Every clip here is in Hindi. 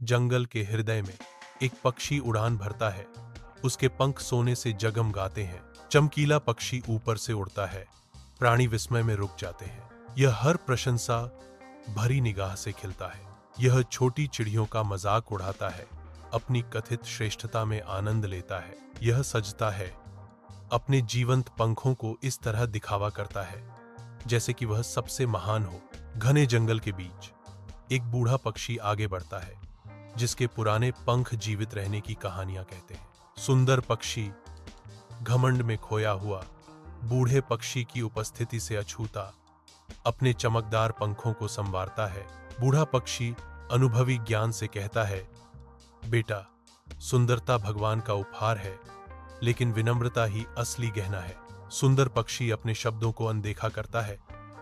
जंगल के हृदय में एक पक्षी उड़ान भरता है। उसके पंख सोने से जगमगाते हैं। चमकीला पक्षी ऊपर से उड़ता है। प्राणी विस्मय में रुक जाते हैं। यह हर प्रशंसा भरी निगाह से खिलता है। यह छोटी चिड़ियों का मजाक उड़ाता है, अपनी कथित श्रेष्ठता में आनंद लेता है। यह सजता है, अपने जीवंत पंखों को इस तरह दिखावा करता है जैसे कि वह सबसे महान हो। घने जंगल के बीच एक बूढ़ा पक्षी आगे बढ़ता है, जिसके पुराने पंख जीवित रहने की कहानियां कहते हैं। सुंदर पक्षी घमंड में खोया हुआ, बूढ़े पक्षी की उपस्थिति से अछूता, अपने चमकदार पंखों को संवारता है। बूढ़ा पक्षी अनुभवी ज्ञान से कहता है, बेटा, सुंदरता भगवान का उपहार है, लेकिन विनम्रता ही असली गहना है। सुंदर पक्षी अपने शब्दों को अनदेखा करता है,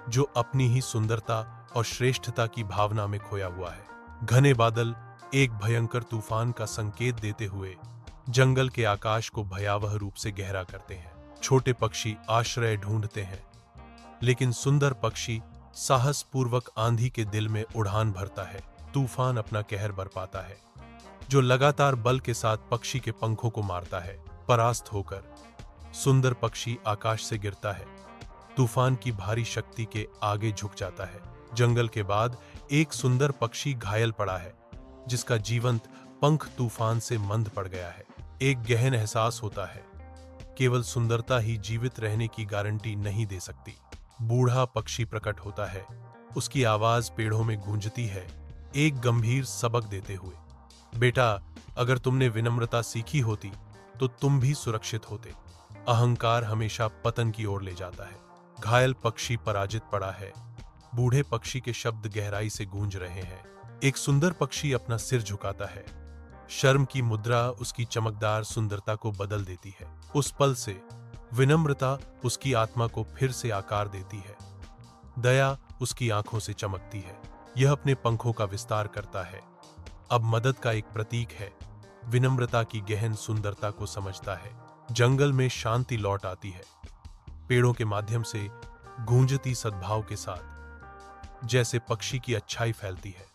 जो अपनी ही सुंदरता और श्रेष्ठता की भावना में खोया हुआ है। घने बादल एक भयंकर तूफान का संकेत देते हुए जंगल के आकाश को भयावह रूप से गहरा करते हैं। छोटे पक्षी आश्रय ढूंढते हैं, लेकिन सुंदर पक्षी साहसपूर्वक आंधी के दिल में उड़ान भरता है। तूफान अपना कहर बरपाता है, जो लगातार बल के साथ पक्षी के पंखों को मारता है। परास्त होकर सुंदर पक्षी आकाश से गिरता है, तूफान की भारी शक्ति के आगे झुक जाता है। जंगल के बाद एक सुंदर पक्षी घायल पड़ा है, जिसका जीवंत पंख तूफान से मंद पड़ गया है। एक गहन एहसास होता है, केवल सुंदरता ही जीवित रहने की गारंटी नहीं दे सकती। बूढ़ा पक्षी प्रकट होता है, उसकी आवाज पेड़ों में गूंजती है, एक गंभीर सबक देते हुए, बेटा, अगर तुमने विनम्रता सीखी होती तो तुम भी सुरक्षित होते। अहंकार हमेशा पतन की ओर ले जाता है। घायल पक्षी पराजित पड़ा है। बूढ़े पक्षी के शब्द गहराई से गूंज रहे हैं। एक सुंदर पक्षी अपना सिर झुकाता है। शर्म की मुद्रा उसकी चमकदार सुंदरता को बदल देती है। उस पल से विनम्रता उसकी आत्मा को फिर से आकार देती है। दया उसकी आंखों से चमकती है। यह अपने पंखों का विस्तार करता है, अब मदद का एक प्रतीक है। विनम्रता की गहन सुंदरता को समझता है। जंगल में शांति लौट आती है, पेड़ों के माध्यम से गूंजती सद्भाव के साथ, जैसे पक्षी की अच्छाई फैलती है।